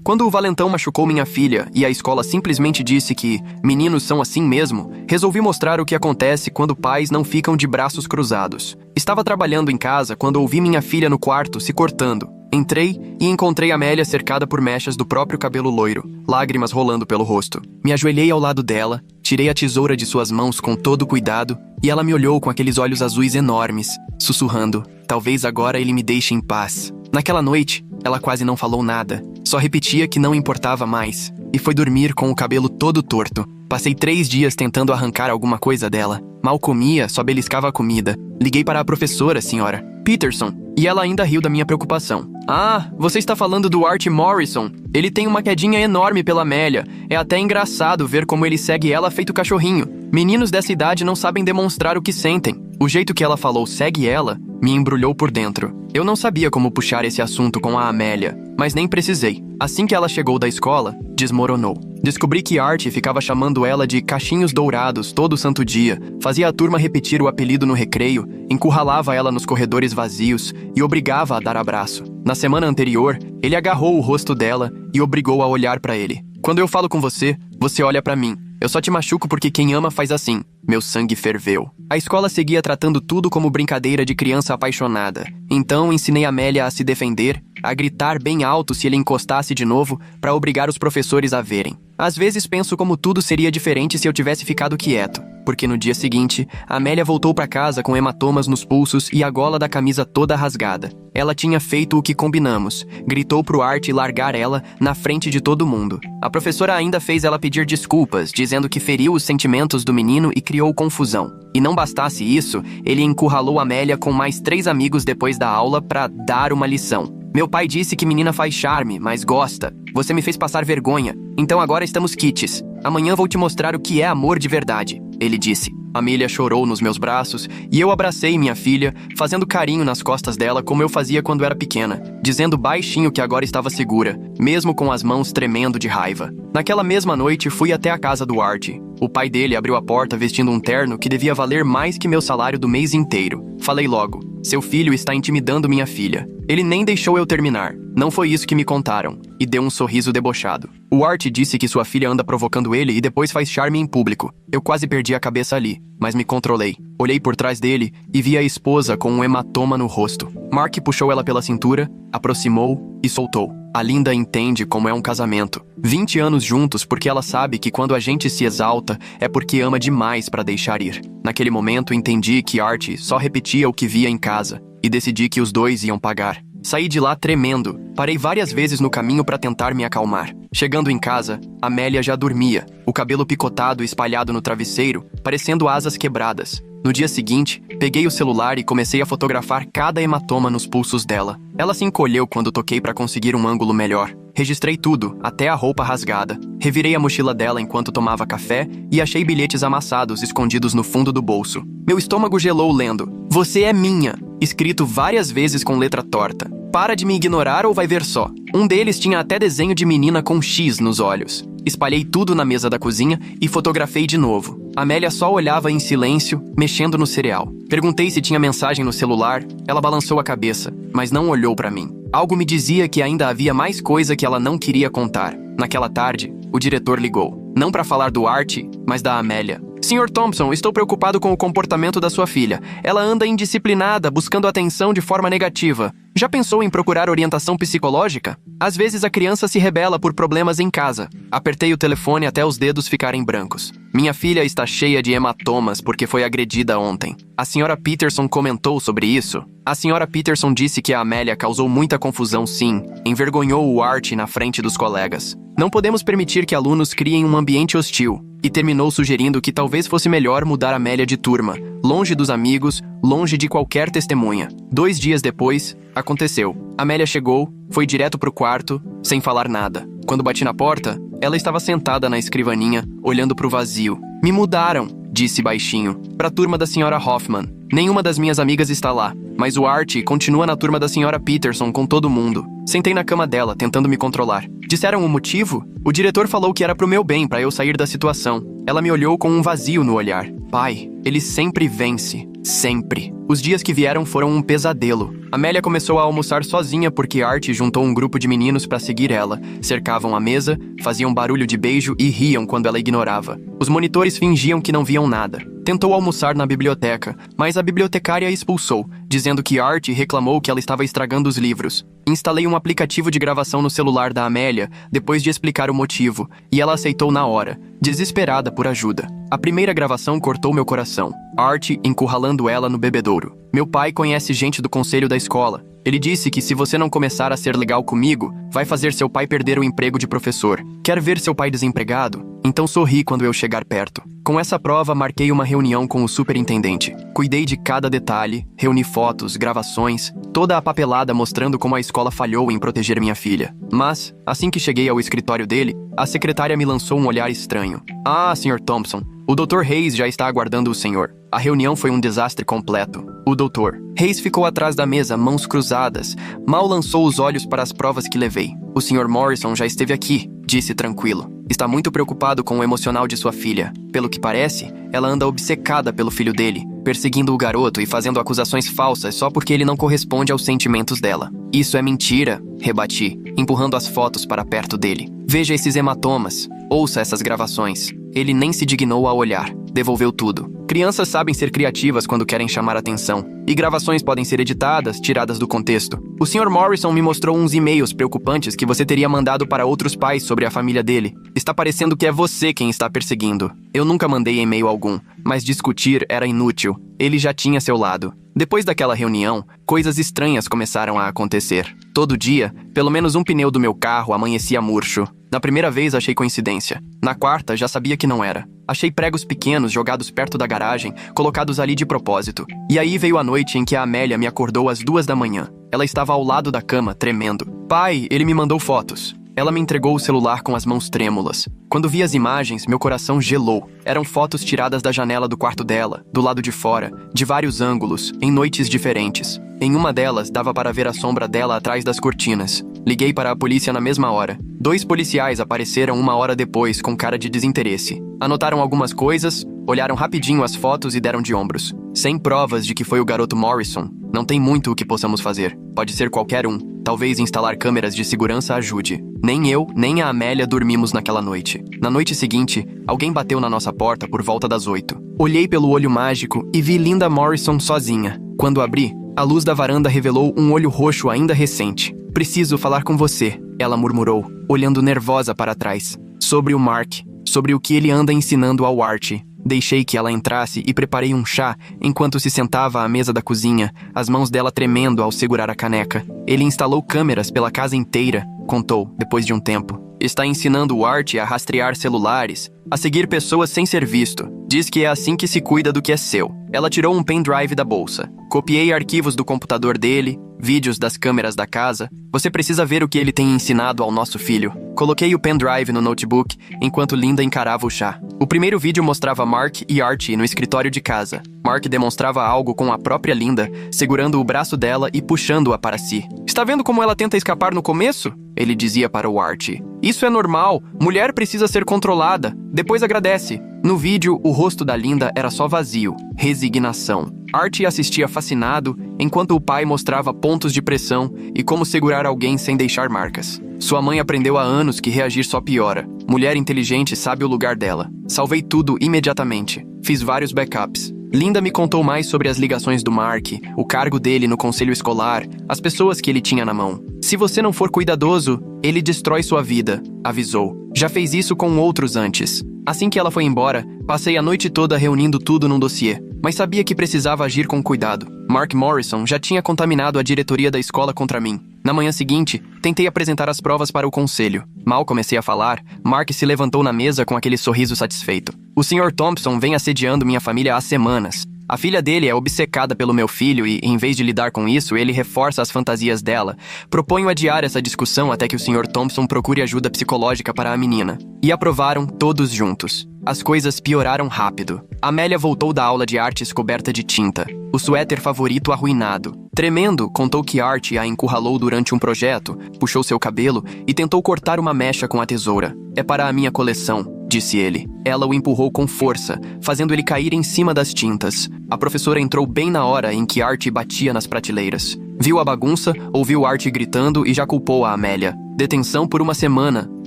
Quando o valentão machucou minha filha e a escola simplesmente disse que meninos são assim mesmo, resolvi mostrar o que acontece quando pais não ficam de braços cruzados. Estava trabalhando em casa quando ouvi minha filha no quarto se cortando. Entrei e encontrei Amélia cercada por mechas do próprio cabelo loiro, lágrimas rolando pelo rosto. Me ajoelhei ao lado dela, tirei a tesoura de suas mãos com todo cuidado e ela me olhou com aqueles olhos azuis enormes, sussurrando: talvez agora ele me deixe em paz. Naquela noite, ela quase não falou nada, só repetia que não importava mais, e foi dormir com o cabelo todo torto. Passei 3 dias tentando arrancar alguma coisa dela. Mal comia, só beliscava a comida. Liguei para a professora, senhora Peterson, e ela ainda riu da minha preocupação. Ah, você está falando do Art Morrison. Ele tem uma quedinha enorme pela Amélia. É até engraçado ver como ele segue ela feito cachorrinho. Meninos dessa idade não sabem demonstrar o que sentem. O jeito que ela falou segue ela me embrulhou por dentro. Eu não sabia como puxar esse assunto com a Amélia, mas nem precisei. Assim que ela chegou da escola, desmoronou. Descobri que Art ficava chamando ela de cachinhos dourados todo santo dia, fazia a turma repetir o apelido no recreio, encurralava ela nos corredores vazios e obrigava a dar abraço. Na semana anterior, ele agarrou o rosto dela e obrigou a olhar para ele. Quando eu falo com você, você olha para mim. Eu só te machuco porque quem ama faz assim. Meu sangue ferveu. A escola seguia tratando tudo como brincadeira de criança apaixonada. Então ensinei a Amélia a se defender, a gritar bem alto se ele encostasse de novo, para obrigar os professores a verem. Às vezes penso como tudo seria diferente se eu tivesse ficado quieto, porque no dia seguinte, Amélia voltou para casa com hematomas nos pulsos e a gola da camisa toda rasgada. Ela tinha feito o que combinamos, gritou pro Art largar ela na frente de todo mundo. A professora ainda fez ela pedir desculpas, dizendo que feriu os sentimentos do menino e criou confusão. E não bastasse isso, ele encurralou Amélia com mais 3 amigos depois da aula para dar uma lição. Meu pai disse que menina faz charme, mas gosta. Você me fez passar vergonha, então agora estamos quites. Amanhã vou te mostrar o que é amor de verdade, ele disse. Amélia chorou nos meus braços e eu abracei minha filha, fazendo carinho nas costas dela como eu fazia quando era pequena, dizendo baixinho que agora estava segura, mesmo com as mãos tremendo de raiva. Naquela mesma noite, fui até a casa do Art. O pai dele abriu a porta vestindo um terno que devia valer mais que meu salário do mês inteiro. Falei logo: seu filho está intimidando minha filha. Ele nem deixou eu terminar. Não foi isso que me contaram. E deu um sorriso debochado. O Art disse que sua filha anda provocando ele e depois faz charme em público. Eu quase perdi a cabeça ali, mas me controlei. Olhei por trás dele e vi a esposa com um hematoma no rosto. Mark puxou ela pela cintura, aproximou e soltou. A Linda entende como é um casamento. 20 anos juntos porque ela sabe que quando a gente se exalta é porque ama demais para deixar ir. Naquele momento entendi que Art só repetia o que via em casa e decidi que os dois iam pagar. Saí de lá tremendo. Parei várias vezes no caminho para tentar me acalmar. Chegando em casa, Amélia já dormia, o cabelo picotado espalhado no travesseiro, parecendo asas quebradas. No dia seguinte, peguei o celular e comecei a fotografar cada hematoma nos pulsos dela. Ela se encolheu quando toquei para conseguir um ângulo melhor. Registrei tudo, até a roupa rasgada. Revirei a mochila dela enquanto tomava café e achei bilhetes amassados escondidos no fundo do bolso. Meu estômago gelou lendo: "Você é minha", escrito várias vezes com letra torta. "Para de me ignorar ou vai ver só." Um deles tinha até desenho de menina com X nos olhos. Espalhei tudo na mesa da cozinha e fotografei de novo. Amélia só olhava em silêncio, mexendo no cereal. Perguntei se tinha mensagem no celular. Ela balançou a cabeça, mas não olhou para mim. Algo me dizia que ainda havia mais coisa que ela não queria contar. Naquela tarde, o diretor ligou. Não para falar do Art, mas da Amélia. "Sr. Thompson, estou preocupado com o comportamento da sua filha. Ela anda indisciplinada, buscando atenção de forma negativa. Já pensou em procurar orientação psicológica? Às vezes a criança se rebela por problemas em casa." Apertei o telefone até os dedos ficarem brancos. "Minha filha está cheia de hematomas porque foi agredida ontem. A Sra. Peterson comentou sobre isso?" A Sra. Peterson disse que a Amélia causou muita confusão, sim. Envergonhou o Art na frente dos colegas. "Não podemos permitir que alunos criem um ambiente hostil." E terminou sugerindo que talvez fosse melhor mudar Amélia de turma, longe dos amigos, longe de qualquer testemunha. 2 dias depois, aconteceu. Amélia chegou, foi direto pro quarto, sem falar nada. Quando bati na porta, ela estava sentada na escrivaninha, olhando pro vazio. "Me mudaram", disse baixinho, "pra turma da Sra. Hoffman. Nenhuma das minhas amigas está lá, mas o Art continua na turma da Sra. Peterson com todo mundo." Sentei na cama dela, tentando me controlar. "Disseram o motivo?" "O diretor falou que era pro meu bem, pra eu sair da situação." Ela me olhou com um vazio no olhar. "Pai, ele sempre vence. Sempre." Os dias que vieram foram um pesadelo. Amélia começou a almoçar sozinha porque Art juntou um grupo de meninos para seguir ela. Cercavam a mesa, faziam barulho de beijo e riam quando ela ignorava. Os monitores fingiam que não viam nada. Tentou almoçar na biblioteca, mas a bibliotecária a expulsou, dizendo que Art reclamou que ela estava estragando os livros. Instalei um aplicativo de gravação no celular da Amélia, depois de explicar o motivo, e ela aceitou na hora, desesperada por ajuda. A primeira gravação cortou meu coração. Art encurralando ela no bebedouro. Meu pai conhece gente do conselho da escola. Ele disse que se você não começar a ser legal comigo, vai fazer seu pai perder o emprego de professor. Quer ver seu pai desempregado? Então sorri quando eu chegar perto. Com essa prova, marquei uma reunião com o superintendente. Cuidei de cada detalhe, reuni fotos, gravações, toda a papelada mostrando como a escola falhou em proteger minha filha. Mas, assim que cheguei ao escritório dele, a secretária me lançou um olhar estranho. Ah, Sr. Thompson, o Dr. Hayes já está aguardando o senhor. A reunião foi um desastre completo. O Dr. Hayes ficou atrás da mesa, mãos cruzadas. Mal lançou os olhos para as provas que levei. O Sr. Morrison já esteve aqui, disse tranquilo. Está muito preocupado com o emocional de sua filha. Pelo que parece, ela anda obcecada pelo filho dele, perseguindo o garoto e fazendo acusações falsas só porque ele não corresponde aos sentimentos dela. Isso é mentira, rebati, empurrando as fotos para perto dele. Veja esses hematomas, ouça essas gravações. Ele nem se dignou a olhar, devolveu tudo. Crianças sabem ser criativas quando querem chamar atenção, e gravações podem ser editadas, tiradas do contexto. O Sr. Morrison me mostrou uns e-mails preocupantes que você teria mandado para outros pais sobre a família dele. Está parecendo que é você quem está perseguindo. Eu nunca mandei e-mail algum, mas discutir era inútil. Ele já tinha seu lado. Depois daquela reunião, coisas estranhas começaram a acontecer. Todo dia, pelo menos um pneu do meu carro amanhecia murcho. Na primeira vez achei coincidência. Na quarta, já sabia que não era. Achei pregos pequenos jogados perto da garagem, colocados ali de propósito. E aí veio a noite em que a Amélia me acordou às 2 da manhã. Ela estava ao lado da cama, tremendo. Pai, ele me mandou fotos. Ela me entregou o celular com as mãos trêmulas. Quando vi as imagens, meu coração gelou. Eram fotos tiradas da janela do quarto dela, do lado de fora, de vários ângulos, em noites diferentes. Em uma delas, dava para ver a sombra dela atrás das cortinas. Liguei para a polícia na mesma hora. 2 policiais apareceram 1 hora depois, com cara de desinteresse. Anotaram algumas coisas, olharam rapidinho as fotos e deram de ombros. Sem provas de que foi o garoto Morrison, não tem muito o que possamos fazer. Pode ser qualquer um. Talvez instalar câmeras de segurança ajude. Nem eu, nem a Amélia dormimos naquela noite. Na noite seguinte, alguém bateu na nossa porta por volta das 8. Olhei pelo olho mágico e vi Linda Morrison sozinha. Quando abri, a luz da varanda revelou um olho roxo ainda recente. Preciso falar com você, ela murmurou, olhando nervosa para trás. Sobre o Mark, sobre o que ele anda ensinando ao Art. Deixei que ela entrasse e preparei um chá enquanto se sentava à mesa da cozinha, as mãos dela tremendo ao segurar a caneca. Ele instalou câmeras pela casa inteira, contou, depois de um tempo. Está ensinando o Art a rastrear celulares, a seguir pessoas sem ser visto. Diz que é assim que se cuida do que é seu. Ela tirou um pendrive da bolsa. Copiei arquivos do computador dele, vídeos das câmeras da casa. Você precisa ver o que ele tem ensinado ao nosso filho. Coloquei o pendrive no notebook, enquanto Linda encarava o chá. O primeiro vídeo mostrava Mark e Archie no escritório de casa. Mark demonstrava algo com a própria Linda, segurando o braço dela e puxando-a para si. Está vendo como ela tenta escapar no começo? Ele dizia para o Archie. Isso é normal. Mulher precisa ser controlada. Depois agradece. No vídeo, o rosto da Linda era só vazio. Resignação. Archie assistia fascinado, enquanto o pai mostrava pontos de pressão e como segurar alguém sem deixar marcas. Sua mãe aprendeu há anos que reagir só piora. Mulher inteligente sabe o lugar dela. Salvei tudo imediatamente. Fiz vários backups. Linda me contou mais sobre as ligações do Mark, o cargo dele no conselho escolar, as pessoas que ele tinha na mão. Se você não for cuidadoso, ele destrói sua vida, avisou. Já fez isso com outros antes. Assim que ela foi embora, passei a noite toda reunindo tudo num dossiê, mas sabia que precisava agir com cuidado. Mark Morrison já tinha contaminado a diretoria da escola contra mim. Na manhã seguinte, tentei apresentar as provas para o conselho. Mal comecei a falar, Mark se levantou na mesa com aquele sorriso satisfeito. O Sr. Thompson vem assediando minha família há semanas. A filha dele é obcecada pelo meu filho e, em vez de lidar com isso, ele reforça as fantasias dela. Proponho adiar essa discussão até que o Sr. Thompson procure ajuda psicológica para a menina. E aprovaram todos juntos. As coisas pioraram rápido. Amélia voltou da aula de artes coberta de tinta. O suéter favorito arruinado. Tremendo, contou que Art a encurralou durante um projeto, puxou seu cabelo e tentou cortar uma mecha com a tesoura. É para a minha coleção. disse ele. Ela o empurrou com força, fazendo ele cair em cima das tintas. A professora entrou bem na hora em que Art batia nas prateleiras. Viu a bagunça, ouviu Art gritando e já culpou a Amélia. Detenção por 1 semana,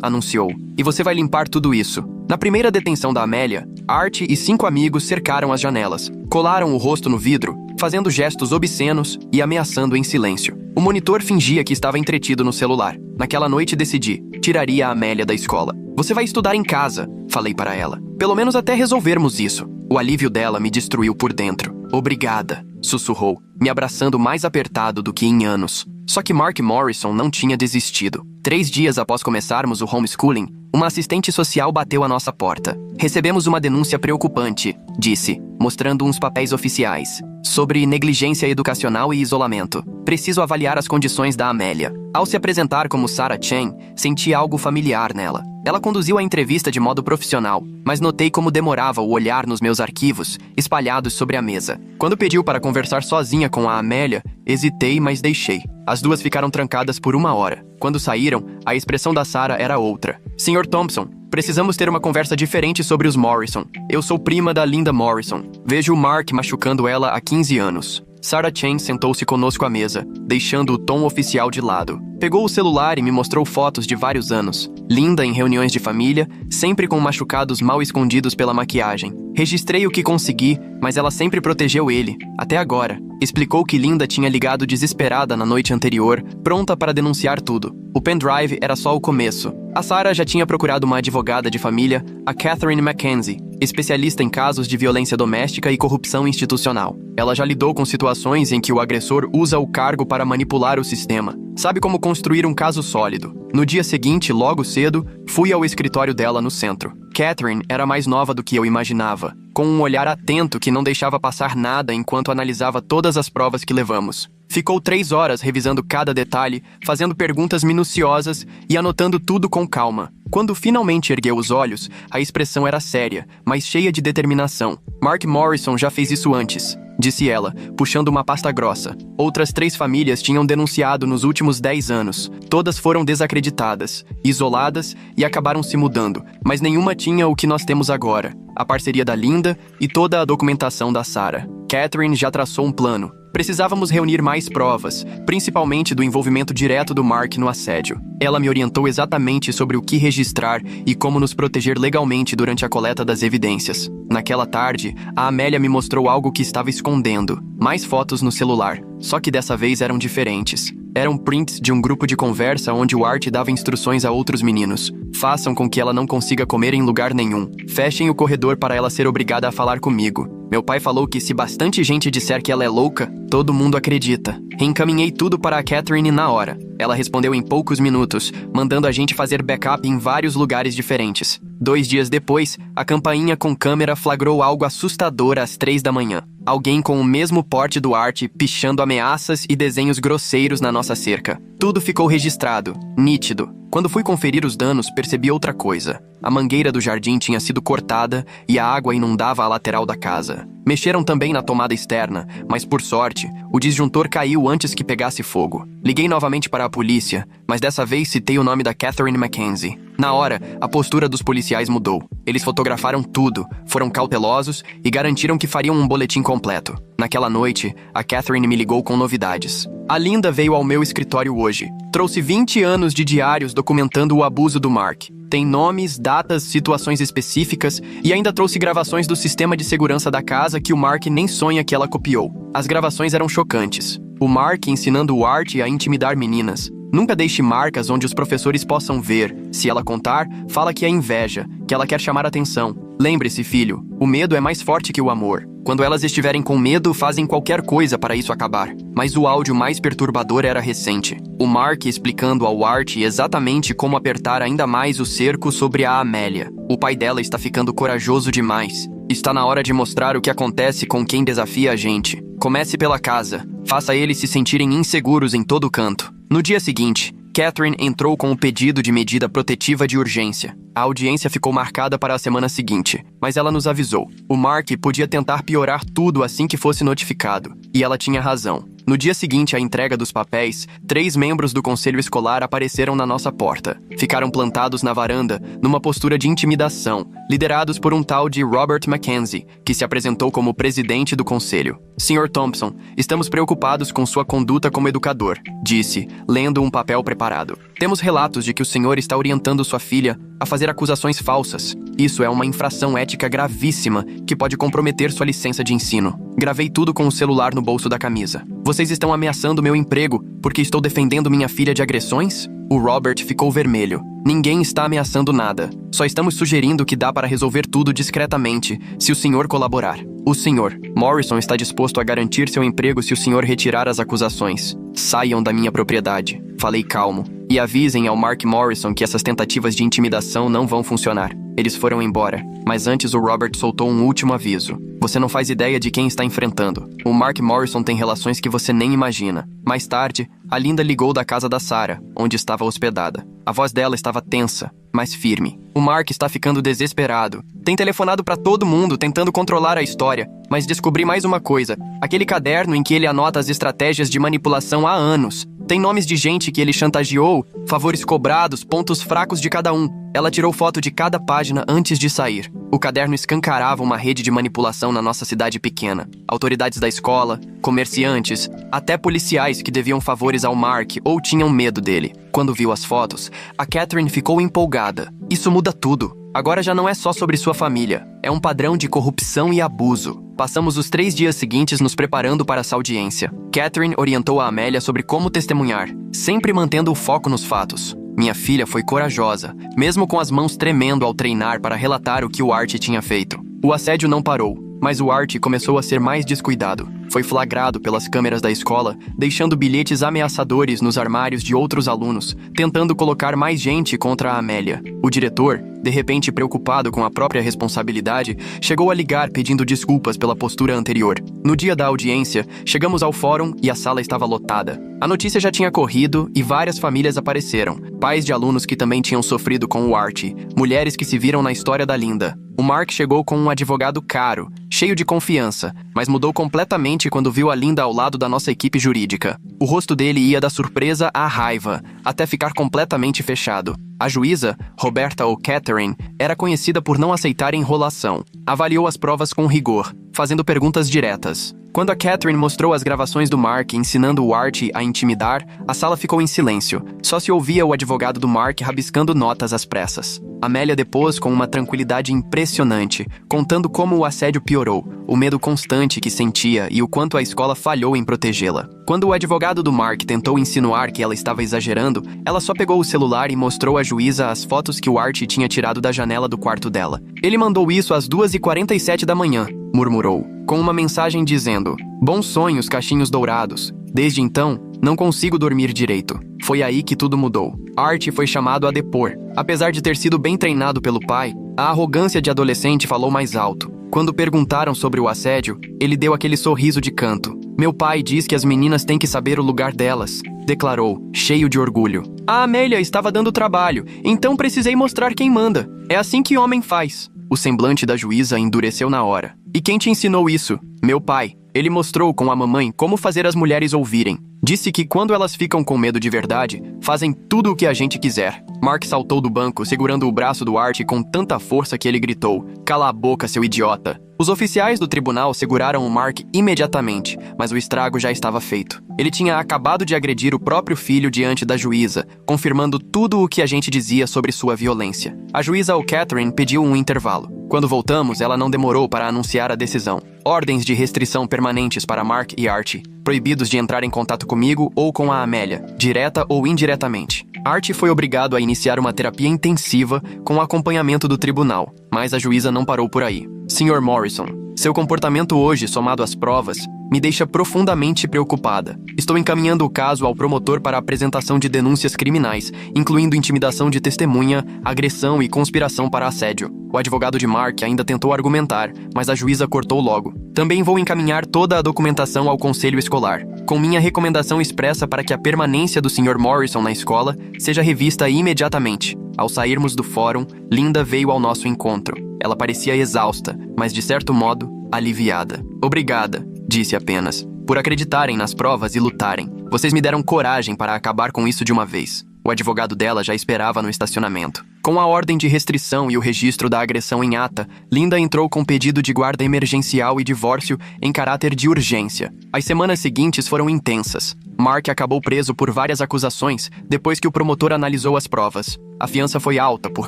anunciou. E você vai limpar tudo isso. Na primeira detenção da Amélia, Art e 5 amigos cercaram as janelas, colaram o rosto no vidro, fazendo gestos obscenos e ameaçando em silêncio. O monitor fingia que estava entretido no celular. Naquela noite decidi, tiraria a Amélia da escola. Você vai estudar em casa, falei para ela. Pelo menos até resolvermos isso. O alívio dela me destruiu por dentro. Obrigada, sussurrou, me abraçando mais apertado do que em anos. Só que Mark Morrison não tinha desistido. 3 dias após começarmos o homeschooling, uma assistente social bateu à nossa porta. Recebemos uma denúncia preocupante, disse, mostrando uns papéis oficiais, sobre negligência educacional e isolamento. Preciso avaliar as condições da Amélia. Ao se apresentar como Sarah Chen, senti algo familiar nela. Ela conduziu a entrevista de modo profissional, mas notei como demorava o olhar nos meus arquivos, espalhados sobre a mesa. Quando pediu para conversar sozinha com a Amélia, hesitei, mas deixei. As duas ficaram trancadas por 1 hora. Quando saíram, a expressão da Sarah era outra. Sr. Thompson, precisamos ter uma conversa diferente sobre os Morrison. Eu sou prima da Linda Morrison. Vejo o Mark machucando ela há 15 anos. Sarah Chen sentou-se conosco à mesa, deixando o tom oficial de lado. Pegou o celular e me mostrou fotos de vários anos. Linda em reuniões de família, sempre com machucados mal escondidos pela maquiagem. Registrei o que consegui, mas ela sempre protegeu ele, até agora. Explicou que Linda tinha ligado desesperada na noite anterior, pronta para denunciar tudo. O pendrive era só o começo. A Sarah já tinha procurado uma advogada de família, a Catherine Mackenzie, especialista em casos de violência doméstica e corrupção institucional. Ela já lidou com situações em que o agressor usa o cargo para manipular o sistema. Sabe como construir um caso sólido. No dia seguinte, logo cedo, fui ao escritório dela no centro. Catherine era mais nova do que eu imaginava, com um olhar atento que não deixava passar nada enquanto analisava todas as provas que levamos. Ficou 3 horas revisando cada detalhe, fazendo perguntas minuciosas e anotando tudo com calma. Quando finalmente ergueu os olhos, a expressão era séria, mas cheia de determinação. Mark Morrison já fez isso antes, disse ela, puxando uma pasta grossa. Outras 3 famílias tinham denunciado nos últimos 10 anos. Todas foram desacreditadas, isoladas e acabaram se mudando, mas nenhuma tinha o que nós temos agora. A parceria da Linda e toda a documentação da Sarah. Catherine já traçou um plano. Precisávamos reunir mais provas, principalmente do envolvimento direto do Mark no assédio. Ela me orientou exatamente sobre o que registrar e como nos proteger legalmente durante a coleta das evidências. Naquela tarde, a Amélia me mostrou algo que estava escondendo. Mais fotos no celular, só que dessa vez eram diferentes. Eram prints de um grupo de conversa onde o Art dava instruções a outros meninos. Façam com que ela não consiga comer em lugar nenhum. Fechem o corredor para ela ser obrigada a falar comigo. Meu pai falou que se bastante gente disser que ela é louca, todo mundo acredita. Reencaminhei tudo para a Catherine na hora. Ela respondeu em poucos minutos, mandando a gente fazer backup em vários lugares diferentes. 2 dias depois, a campainha com câmera flagrou algo assustador às 3 da manhã. Alguém com o mesmo porte do Art pichando ameaças e desenhos grosseiros na nossa cerca. Tudo ficou registrado, nítido. Quando fui conferir os danos, percebi outra coisa. A mangueira do jardim tinha sido cortada e a água inundava a lateral da casa. Mexeram também na tomada externa, mas por sorte, o disjuntor caiu antes que pegasse fogo. Liguei novamente para a polícia, mas dessa vez citei o nome da Catherine Mackenzie. Na hora, a postura dos policiais mudou. Eles fotografaram tudo, foram cautelosos e garantiram que fariam um boletim completo. Naquela noite, a Catherine me ligou com novidades. A Linda veio ao meu escritório hoje. Trouxe 20 anos de diários documentando o abuso do Mark. Tem nomes, datas, situações específicas e ainda trouxe gravações do sistema de segurança da casa que o Mark nem sonha que ela copiou. As gravações eram chocantes. O Mark ensinando o Art a intimidar meninas. Nunca deixe marcas onde os professores possam ver. Se ela contar, fala que é inveja, que ela quer chamar atenção. Lembre-se, filho, o medo é mais forte que o amor. Quando elas estiverem com medo, fazem qualquer coisa para isso acabar. Mas o áudio mais perturbador era recente. O Mark explicando ao Art exatamente como apertar ainda mais o cerco sobre a Amélia. O pai dela está ficando corajoso demais. Está na hora de mostrar o que acontece com quem desafia a gente. Comece pela casa. Faça eles se sentirem inseguros em todo canto. No dia seguinte, Catherine entrou com o pedido de medida protetiva de urgência. A audiência ficou marcada para a semana seguinte, mas ela nos avisou. O Mark podia tentar piorar tudo assim que fosse notificado. E ela tinha razão. No dia seguinte à entrega dos papéis, 3 membros do conselho escolar apareceram na nossa porta. Ficaram plantados na varanda, numa postura de intimidação, liderados por um tal de Robert Mackenzie, que se apresentou como presidente do conselho. Sr. Thompson, estamos preocupados com sua conduta como educador, disse, lendo um papel preparado. Temos relatos de que o senhor está orientando sua filha a fazer acusações falsas. Isso é uma infração ética gravíssima que pode comprometer sua licença de ensino. Gravei tudo com o celular no bolso da camisa. Vocês estão ameaçando meu emprego porque estou defendendo minha filha de agressões? O Robert ficou vermelho. Ninguém está ameaçando nada. Só estamos sugerindo que dá para resolver tudo discretamente, se o senhor colaborar. O senhor Morrison está disposto a garantir seu emprego se o senhor retirar as acusações. Saiam da minha propriedade. Falei calmo. E avisem ao Mark Morrison que essas tentativas de intimidação não vão funcionar. Eles foram embora, mas antes o Robert soltou um último aviso. Você não faz ideia de quem está enfrentando. O Mark Morrison tem relações que você nem imagina. Mais tarde, a Linda ligou da casa da Sarah, onde estava hospedada. A voz dela estava tensa, mas firme. O Mark está ficando desesperado. Tem telefonado para todo mundo, tentando controlar a história. Mas descobri mais uma coisa. Aquele caderno em que ele anota as estratégias de manipulação há anos. Tem nomes de gente que ele chantageou, favores cobrados, pontos fracos de cada um. Ela tirou foto de cada página antes de sair. O caderno escancarava uma rede de manipulação na nossa cidade pequena. Autoridades da escola, comerciantes, até policiais que deviam favores ao Mark ou tinham medo dele. Quando viu as fotos, a Catherine ficou empolgada. Isso muda tudo. Agora já não é só sobre sua família. É um padrão de corrupção e abuso. Passamos os 3 dias seguintes nos preparando para essa audiência. Catherine orientou a Amélia sobre como testemunhar, sempre mantendo o foco nos fatos. Minha filha foi corajosa, mesmo com as mãos tremendo ao treinar para relatar o que o Art tinha feito. O assédio não parou, mas o Art começou a ser mais descuidado. Foi flagrado pelas câmeras da escola, deixando bilhetes ameaçadores nos armários de outros alunos, tentando colocar mais gente contra a Amélia. O diretor, de repente preocupado com a própria responsabilidade, chegou a ligar pedindo desculpas pela postura anterior. No dia da audiência, chegamos ao fórum e a sala estava lotada. A notícia já tinha corrido e várias famílias apareceram. Pais de alunos que também tinham sofrido com o Art, mulheres que se viram na história da Linda. O Mark chegou com um advogado caro, cheio de confiança, mas mudou completamente quando viu a Linda ao lado da nossa equipe jurídica. O rosto dele ia da surpresa à raiva, até ficar completamente fechado. A juíza, Roberta ou Catherine, era conhecida por não aceitar enrolação. Avaliou as provas com rigor, fazendo perguntas diretas. Quando a Catherine mostrou as gravações do Mark ensinando o Art a intimidar, a sala ficou em silêncio. Só se ouvia o advogado do Mark rabiscando notas às pressas. Amélia depôs com uma tranquilidade impressionante, contando como o assédio piorou, o medo constante que sentia e o quanto a escola falhou em protegê-la. Quando o advogado do Mark tentou insinuar que ela estava exagerando, ela só pegou o celular e mostrou à juíza as fotos que o Art tinha tirado da janela do quarto dela. Ele mandou isso às 2h47 da manhã, murmurou, com uma mensagem dizendo: "Bons sonhos, cachinhos dourados. Desde então, não consigo dormir direito." Foi aí que tudo mudou. Art foi chamado a depor. Apesar de ter sido bem treinado pelo pai, a arrogância de adolescente falou mais alto. Quando perguntaram sobre o assédio, ele deu aquele sorriso de canto. "Meu pai diz que as meninas têm que saber o lugar delas", declarou, cheio de orgulho. "A Amélia estava dando trabalho, então precisei mostrar quem manda. É assim que homem faz." O semblante da juíza endureceu na hora. "E quem te ensinou isso?" "Meu pai. Ele mostrou com a mamãe como fazer as mulheres ouvirem. Disse que quando elas ficam com medo de verdade, fazem tudo o que a gente quiser." Mark saltou do banco, segurando o braço do Art com tanta força que ele gritou: "Cala a boca, seu idiota." Os oficiais do tribunal seguraram o Mark imediatamente, mas o estrago já estava feito. Ele tinha acabado de agredir o próprio filho diante da juíza, confirmando tudo o que a gente dizia sobre sua violência. A juíza Catherine pediu um intervalo. Quando voltamos, ela não demorou para anunciar a decisão. Ordens de restrição permanentes para Mark e Art, proibidos de entrar em contato comigo ou com a Amélia, direta ou indiretamente. Art foi obrigado a iniciar uma terapia intensiva com o acompanhamento do tribunal, mas a juíza não parou por aí. "Sr. Morrison, seu comportamento hoje, somado às provas, me deixa profundamente preocupada. Estou encaminhando o caso ao promotor para a apresentação de denúncias criminais, incluindo intimidação de testemunha, agressão e conspiração para assédio." O advogado de Mark ainda tentou argumentar, mas a juíza cortou logo. "Também vou encaminhar toda a documentação ao conselho escolar, com minha recomendação expressa para que a permanência do Sr. Morrison na escola seja revista imediatamente." Ao sairmos do fórum, Linda veio ao nosso encontro. Ela parecia exausta, mas de certo modo, aliviada. "Obrigada", disse apenas. por acreditarem nas provas e lutarem. Vocês me deram coragem para acabar com isso de uma vez. O advogado dela já esperava no estacionamento. Com a ordem de restrição e o registro da agressão em ata, Linda entrou com pedido de guarda emergencial e divórcio em caráter de urgência. As semanas seguintes foram intensas. Mark acabou preso por várias acusações depois que o promotor analisou as provas. A fiança foi alta por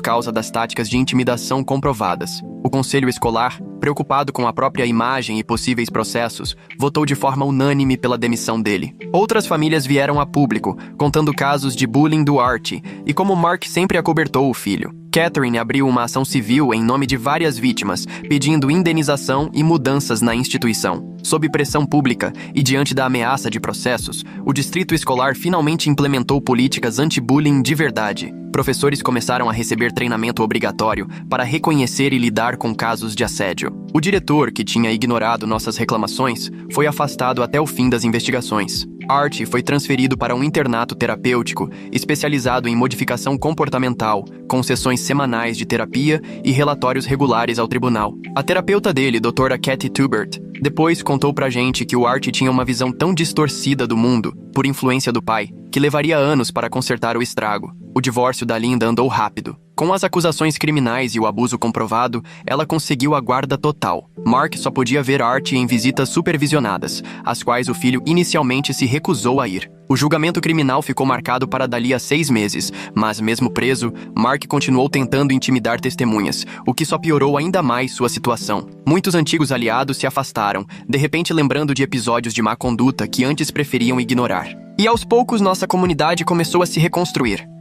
causa das táticas de intimidação comprovadas. O conselho escolar, preocupado com a própria imagem e possíveis processos, votou de forma unânime pela demissão dele. Outras famílias vieram a público, contando casos de bullying do Archie e como Mark sempre acobertou o filho. Catherine abriu uma ação civil em nome de várias vítimas, pedindo indenização e mudanças na instituição. Sob pressão pública e diante da ameaça de processos, o distrito escolar finalmente implementou políticas anti-bullying de verdade. Professores começaram a receber treinamento obrigatório para reconhecer e lidar com casos de assédio. O diretor, que tinha ignorado nossas reclamações, foi afastado até o fim das investigações. Archie foi transferido para um internato terapêutico especializado em modificação comportamental, com sessões semanais de terapia e relatórios regulares ao tribunal. A terapeuta dele, doutora Kathy Tubert, depois contou pra gente que o Archie tinha uma visão tão distorcida do mundo, por influência do pai, que levaria anos para consertar o estrago. O divórcio da Linda andou rápido. Com as acusações criminais e o abuso comprovado, ela conseguiu a guarda total. Mark só podia ver Archie em visitas supervisionadas, às quais o filho inicialmente se recusou a ir. O julgamento criminal ficou marcado para dali a 6 meses, mas mesmo preso, Mark continuou tentando intimidar testemunhas, o que só piorou ainda mais sua situação. Muitos antigos aliados se afastaram, de repente lembrando de episódios de má conduta que antes preferiam ignorar. E aos poucos nossa comunidade começou a se reconstruir.